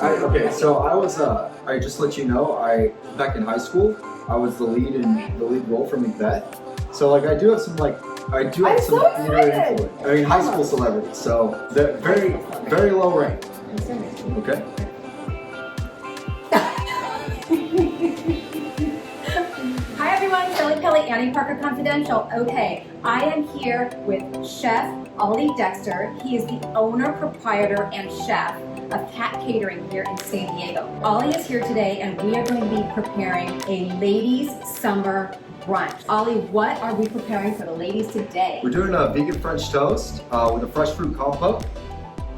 Okay, so I was, I just let you know, back in high school, I was the lead role for Macbeth. So like I do have some theater influence. I mean, high school celebrities, so they're very low rank. Okay. Hi everyone, Shelli, Pelly, Annie Parker Confidential. Okay, I am here with Chef Ollie Dexter. He is the owner, proprietor, and chef of Cat Catering here in San Diego. Ollie is here today and we are going to be preparing a ladies' summer brunch. Ollie, what are we preparing for the ladies today? We're doing a vegan French toast with a fresh fruit compote,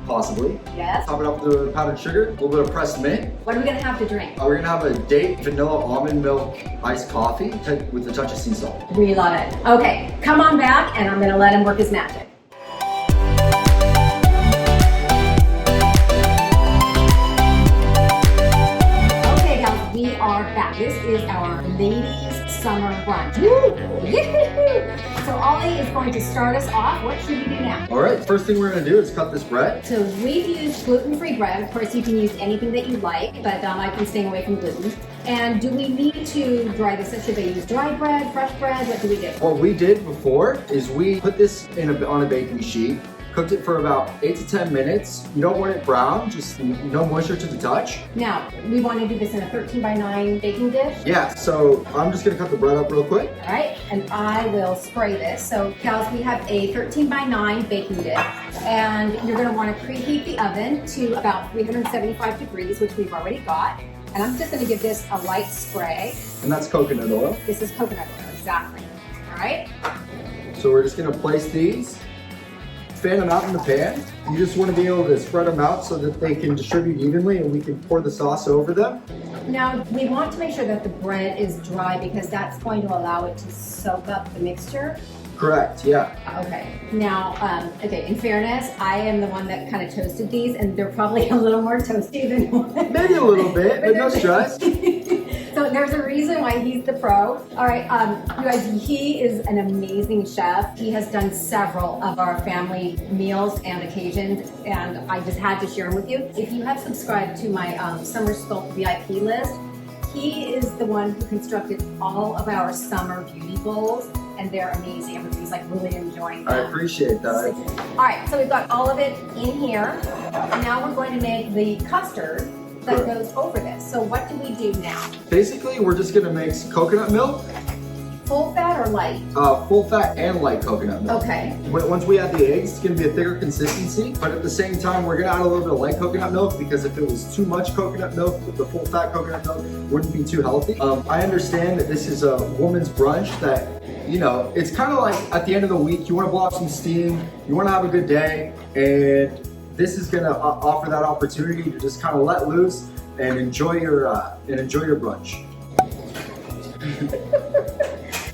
possibly. Yes. Top it up with powdered sugar, a little bit of pressed mint. What are we going to have to drink? We're gonna have a date vanilla almond milk iced coffee with a touch of sea salt. We love it. Okay, come on back and I'm going to let him work his magic. Okay guys, we are back. This is our ladies' summer brunch. Woo! Yee-hoo-hoo! So Ollie is going to start us off. What should we do now? All right, first thing we're gonna do is cut this bread. So we've used gluten-free bread. Of course, you can use anything that you like, but I've been staying away from gluten. And do we need to dry this? Should they use dry bread, fresh bread? What do we do? What we did before is we put this on a baking sheet, cooked it for about 8 to 10 minutes. You don't want it brown, just no moisture to the touch. Now, we want to do this in a 13x9 baking dish. Yeah, so I'm just gonna cut the bread up real quick. All right, and I will spray this. So, gals, we have a 13x9 baking dish, and you're gonna want to preheat the oven to about 375 degrees, which we've already got. And I'm just gonna give this a light spray. And that's coconut oil. This is coconut oil, exactly. All right. So we're just gonna place these, fan them out in the pan. You just want to be able to spread them out so that they can distribute evenly and we can pour the sauce over them. Now, we want to make sure that the bread is dry because that's going to allow it to soak up the mixture. Correct, yeah. Okay, now, okay, in fairness, I am the one that kind of toasted these and they're probably a little more toasty than Maybe a little bit, but no stress. So there's a reason why he's the pro. All right, you guys, he is an amazing chef. He has done several of our family meals and occasions, and I just had to share them with you. If you have subscribed to my Summer Sculpt VIP list, he is the one who constructed all of our summer beauty bowls, and they're amazing. Everybody's like really enjoying them. I appreciate that. All right, so we've got all of it in here. Now we're going to make the custard that goes over this. So what do we do now? Basically, we're just gonna mix coconut milk. Full fat or light? Full fat and light coconut milk. Okay. Once we add the eggs, it's gonna be a thicker consistency, but at the same time, we're gonna add a little bit of light coconut milk because if it was too much coconut milk, the full fat coconut milk wouldn't be too healthy. I understand that this is a woman's brunch that, you know, it's kind of like at the end of the week, you wanna blow off some steam, you wanna have a good day, and this is gonna offer that opportunity to just kind of let loose and enjoy your brunch.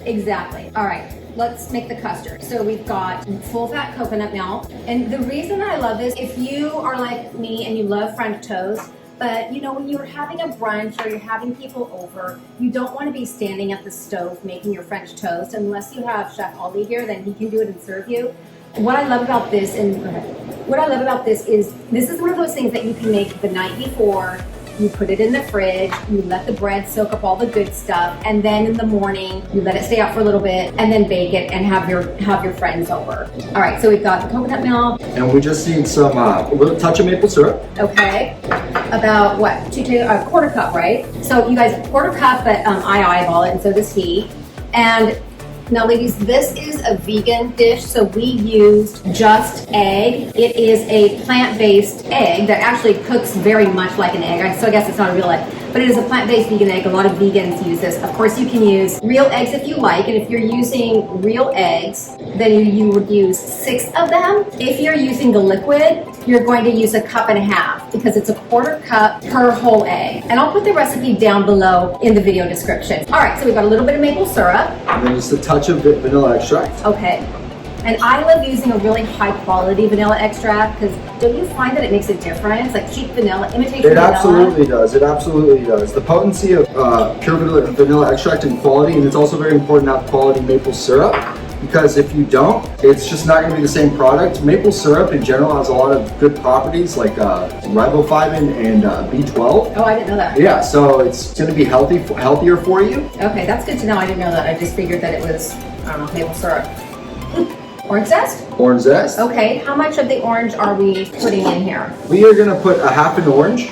Exactly. All right, let's make the custard. So we've got full fat coconut milk. And the reason I love this, if you are like me and you love French toast, but you know, when you're having a brunch or you're having people over, you don't want to be standing at the stove making your French toast unless you have Chef Ollie here, then he can do it and serve you. What I love about this is this is one of those things that you can make the night before. You put it in the fridge, you let the bread soak up all the good stuff, and then in the morning, you let it stay out for a little bit, and then bake it and have your friends over. All right, so we've got the coconut milk. And we just need some, a little touch of maple syrup. Okay, about what, a quarter cup, right? So you guys, quarter cup, but I eyeball it, and so does he. And now ladies, this is a vegan dish, so we used just egg. It is a plant-based egg that actually cooks very much like an egg, so I guess it's not a real egg, but it is a plant-based vegan egg. A lot of vegans use this. Of course, you can use real eggs if you like, and if you're using real eggs, then you would use 6 of them. If you're using the liquid, you're going to use 1.5 cups because it's a quarter cup per whole egg. And I'll put the recipe down below in the video description. All right, so we've got a little bit of maple syrup. And then just a touch of vanilla extract. Okay. And I love using a really high quality vanilla extract because don't you find that it makes a difference? Like cheap vanilla, imitation vanilla? It absolutely does. It absolutely does. The potency of pure vanilla extract and quality, and it's also very important to have quality maple syrup. because if you don't, it's just not gonna be the same product. Maple syrup in general has a lot of good properties like riboflavin and B12. Oh, I didn't know that. Yeah, so it's gonna be healthier for you. Okay, that's good to know. I didn't know that. I just figured that it was, I don't know, maple syrup. Orange zest? Orange zest. Okay, how much of the orange are we putting in here? We are gonna put a half an orange.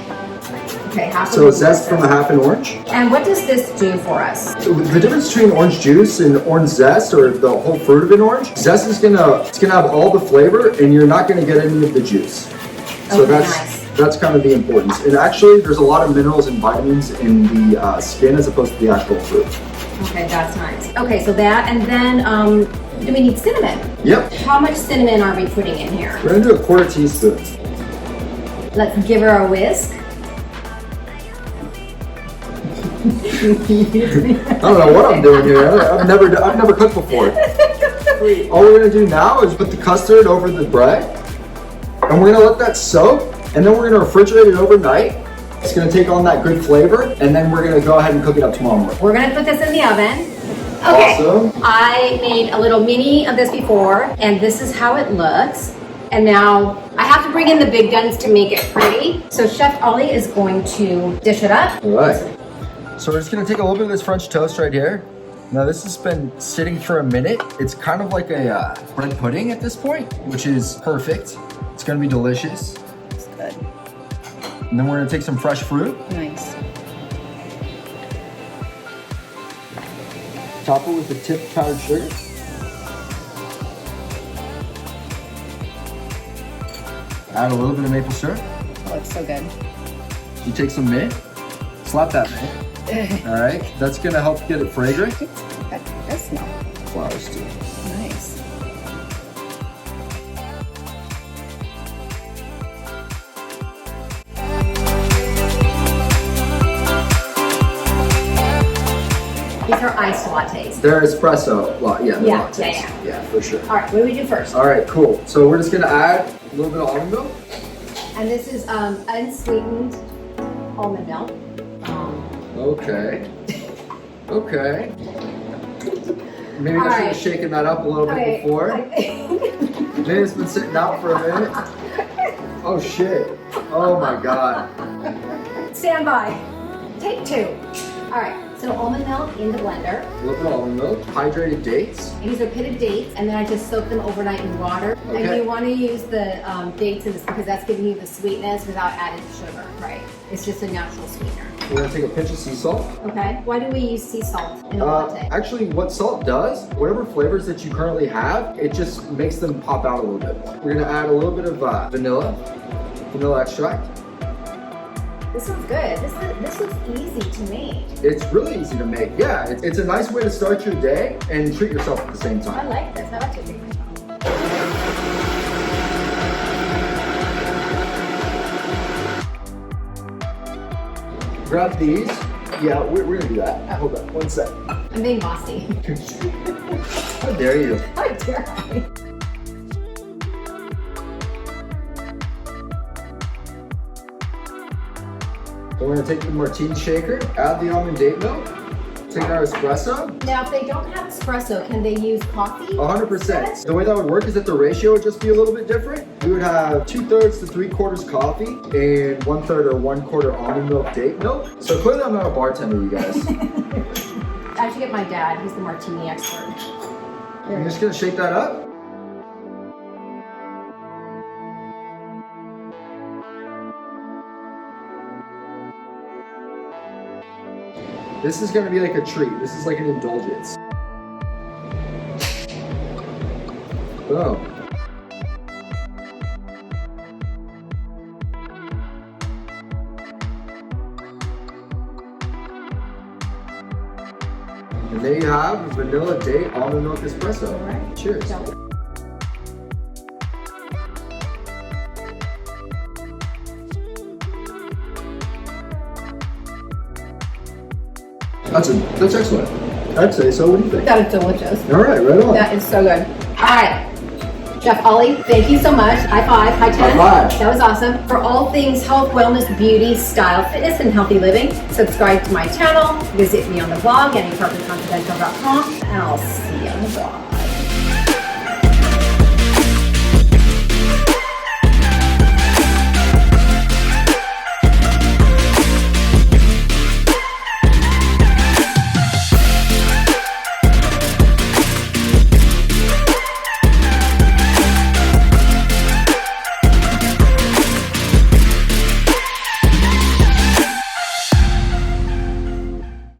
Okay, half So a zest from a half an orange. And what does this do for us? So the difference between orange juice and orange zest, or the whole fruit of an orange, zest is gonna have all the flavor, and you're not gonna get any of the juice. So Okay, that's kind of the importance. And actually, there's a lot of minerals and vitamins in the skin as opposed to the actual fruit. Okay, that's nice. Okay, so that, and then do we need cinnamon? Yep. How much cinnamon are we putting in here? We're gonna do a 1/4 teaspoon. Let's give her a whisk. I don't know what I'm doing here. I've never cooked before. All we're gonna do now is put the custard over the bread, and we're gonna let that soak, and then we're gonna refrigerate it overnight. It's gonna take on that good flavor, and then we're gonna go ahead and cook it up tomorrow morning. We're gonna put this in the oven. Okay, Awesome. I made a little mini of this before, and this is how it looks. And now I have to bring in the big guns to make it pretty. So Chef Ollie is going to dish it up. All right. So we're just gonna take a little bit of this French toast right here. Now this has been sitting for a minute. It's kind of like a bread pudding at this point, which is perfect. It's gonna be delicious. It's good. And then we're gonna take some fresh fruit, Nice. top it with the tip powdered sugar. Add a little bit of maple syrup. Oh, it's so good. You take some mint, slap that mint. All right, that's gonna help get it fragrant. That does smell Flowers too. nice. These are iced lattes. They're espresso, they're Yeah, lattes. Yeah, for sure. All right, what do we do first? All right, cool. So we're just gonna add a little bit of almond milk. And this is unsweetened almond milk. Okay. Okay. Maybe All I should right. have shaken that up a little bit before. Maybe it's been sitting out for a minute. Oh shit. Oh my god. Stand by. Take 2. All right, so almond milk in the blender. A little bit of almond milk, hydrated dates. These are pitted dates, and then I just soak them overnight in water. Okay. And you want to use the dates in this because that's giving you the sweetness without added sugar, right? It's just a natural sweetener. We're gonna take a pinch of sea salt. Okay. Why do we use sea salt in a latte? Actually, what salt does, whatever flavors that you currently have, it just makes them pop out a little bit more. We're gonna add a little bit of vanilla extract. This one's good. This looks easy to make. It's really easy to make. Yeah, it's a nice way to start your day and treat yourself at the same I time. like this. I like to treat myself. Grab these. Yeah, we're gonna do that. Hold on, one sec. I'm being bossy. How dare you? How dare I? We're gonna take the martini shaker, add the almond date milk, take our espresso. Now, if they don't have espresso, can they use coffee? 100%. The way that would work is that the ratio would just be a little bit different. We would have 2/3 to 3/4 coffee and 1/3 or 1/4 almond milk date milk. So clearly I'm not a bartender, you guys. I should get my dad. He's the martini expert. I'm just gonna shake that up. This is gonna be like a treat. This is like an indulgence. Boom. And there you have a vanilla date almond milk espresso. All right. Cheers. That's excellent. I'd say so. What do you think? That is delicious. All right, right on. That is so good. All right. Chef Ollie, thank you so much. High five, high 10. High five. That was awesome. For all things health, wellness, beauty, style, fitness, and healthy living, subscribe to my channel. Visit me on the blog, anyperfectconfidential.com, and I'll see you on the blog.